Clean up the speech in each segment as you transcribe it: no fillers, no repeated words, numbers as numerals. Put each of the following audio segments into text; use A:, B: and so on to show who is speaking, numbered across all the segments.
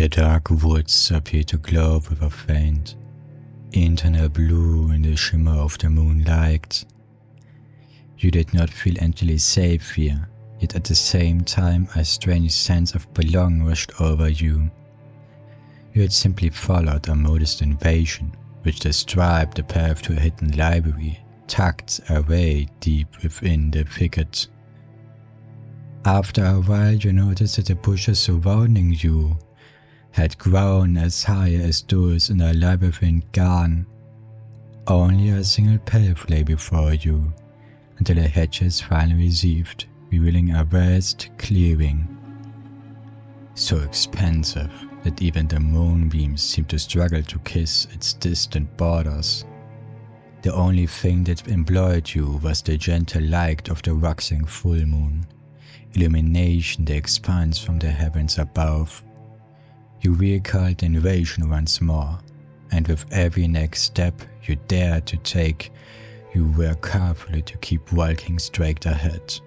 A: The dark woods appeared to glow with a faint, internal blue in the shimmer of the moonlight. You did not feel entirely safe here, yet at the same time a strange sense of belonging rushed over you. You had simply followed a modest invasion, which described the path to a hidden library, tucked away deep within the thicket. After a while you noticed that the bushes surrounding you had grown as high as those in a labyrinth garden. Only a single path lay before you, until the hedges finally received, revealing a vast clearing. So expansive that even the moonbeams seemed to struggle to kiss its distant borders. The only thing that employed you was the gentle light of the waxing full moon, illuminating the expanse from the heavens above. You recalled the invasion once more, and with every next step you dared to take, you were careful to keep walking straight ahead.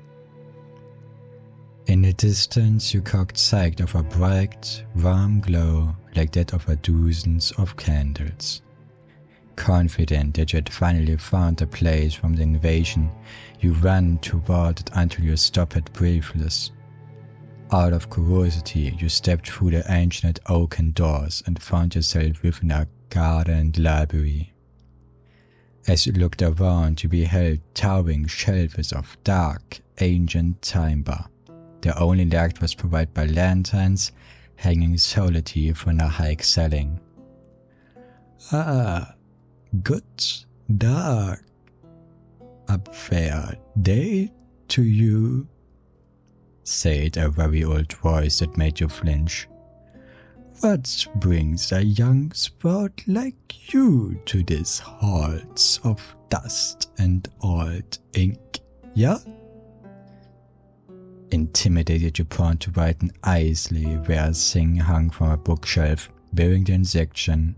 A: In the distance you caught sight of a bright, warm glow like that of dozens of candles. Confident that you had finally found a place from the invasion, you ran toward it until you stopped breathless. Out of curiosity, you stepped through the ancient oaken doors and found yourself within a gardened library. As you looked around, you beheld towering shelves of dark, ancient timber. The only light was provided by lanterns hanging solitary from a high ceiling. "Ah, good dark. A fair day to you," said a very old voice that made you flinch. "What brings a young sprout like you to these halls of dust and old ink, yeah?" Intimidated, you pointed to write an easily where a thing hung from a bookshelf, bearing the inscription,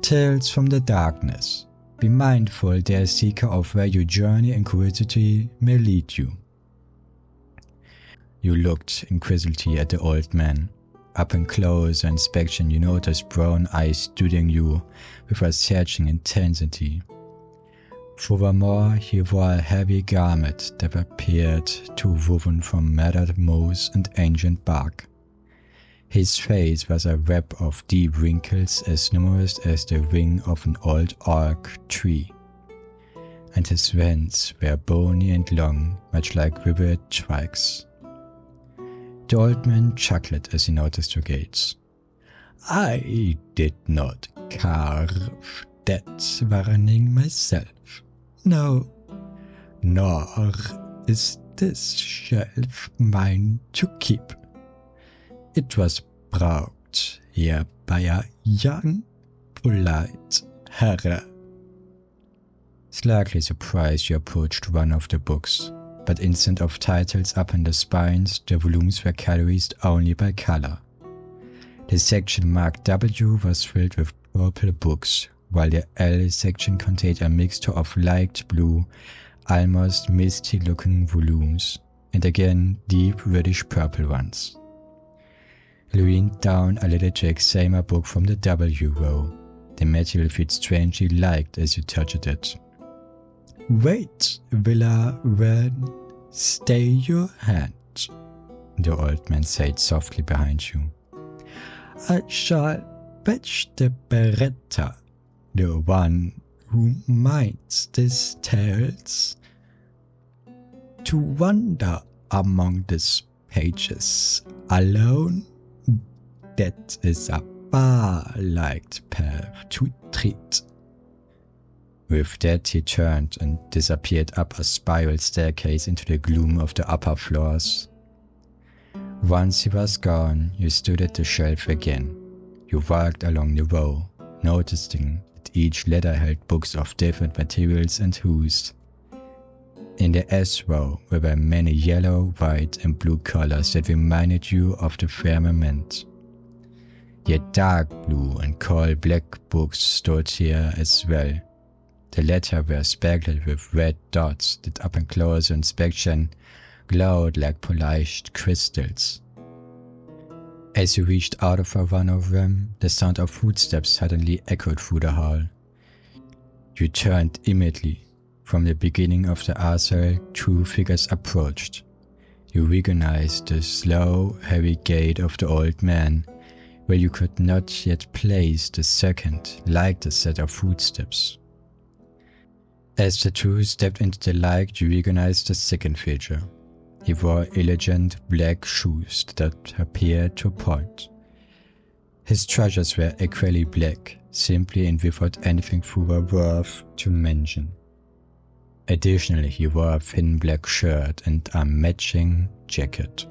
A: "Tales from the Darkness. Be mindful, dear seeker, of where your journey and curiosity may lead you." You looked inquisitively at the old man. Upon closer inspection, you noticed brown eyes studying you with a searching intensity. Furthermore, he wore a heavy garment that appeared to woven from matted moss and ancient bark. His face was a web of deep wrinkles as numerous as the ring of an old oak tree, and his hands were bony and long, much like withered twigs. The old man chuckled as he noticed your gaze. "I did not carve that warning myself. No, nor is this shelf mine to keep. It was brought here by a young, polite herr." Slightly surprised, you approached one of the books, but instead of titles upon the spines, the volumes were categorized only by color. The section marked W was filled with purple books, while the L section contained a mixture of light blue, almost misty-looking volumes, and again deep reddish purple ones. You leaned down a little to examine a book from the W row. The material felt strangely light as you touched it. "Wait, Villarren, stay your hand," the old man said softly behind you. "I shall fetch the Beretta, the one who minds these tales, to wander among these pages alone. That is a bar-like path to tread." With that he turned and disappeared up a spiral staircase into the gloom of the upper floors. Once he was gone, you stood at the shelf again. You walked along the row, noticing that each letter held books of different materials and hues. In the S row were many yellow, white, and blue colors that reminded you of the firmament. Yet dark blue and coal black books stood here as well. The latter were speckled with red dots that upon closer inspection glowed like polished crystals. As you reached out for one of them, the sound of footsteps suddenly echoed through the hall. You turned immediately. From the beginning of the arcade, two figures approached. You recognized the slow, heavy gait of the old man, where you could not yet place the second, like the set of footsteps. As the two stepped into the light, you recognized the second figure. He wore elegant black shoes that appeared to point. His trousers were equally black, simply and without anything further worth to mention. Additionally, he wore a thin black shirt and a matching jacket.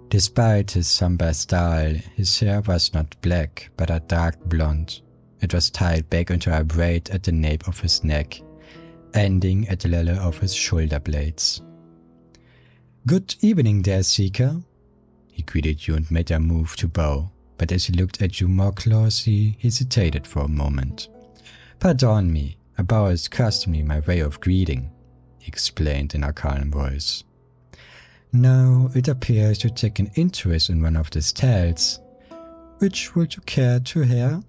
A: Despite his somber style, his hair was not black, but a dark blonde. It was tied back into a braid at the nape of his neck, ending at the level of his shoulder blades. "Good evening there, Seeker." He greeted you and made a move to bow, but as he looked at you more closely, he hesitated for a moment. "Pardon me, a bow is customary my way of greeting," he explained in a calm voice. "Now it appears to take an interest in one of these tales. Which would you care to hear?"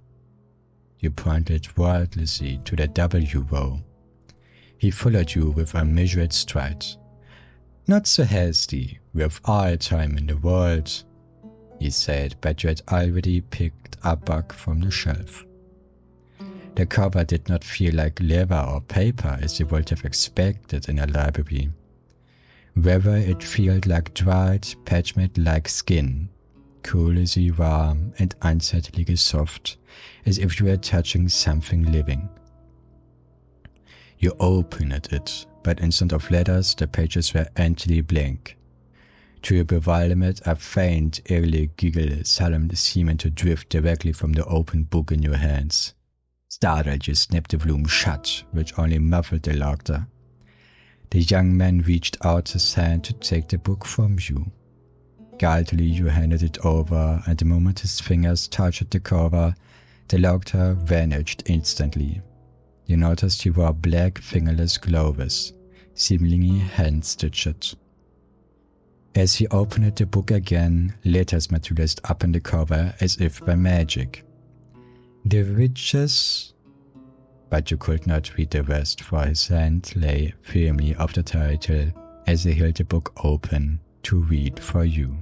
A: You pointed wordlessly to the W row. He followed you with a measured stride. "Not so hasty, we have all time in the world," he said, but you had already picked a book from the shelf. The cover did not feel like leather or paper as you would have expected in a library. Rather, it felt like dried, parchment-like skin, coolly warm and unsettlingly soft, as if you were touching something living. You opened it, but instead of letters, the pages were empty blank. To your bewilderment, a faint, eerie giggle suddenly seemed to drift directly from the open book in your hands. Startled, you snapped the volume shut, which only muffled the laughter. The young man reached out his hand to take the book from you. Guiltily, you handed it over, and the moment his fingers touched the cover, the laughter vanished instantly. You noticed he wore black fingerless gloves, seemingly hand-stitched. As he opened the book again, letters materialized up in the cover as if by magic. "The Witches," but you could not read the rest, for his hand lay firmly off the title as he held the book open to read for you.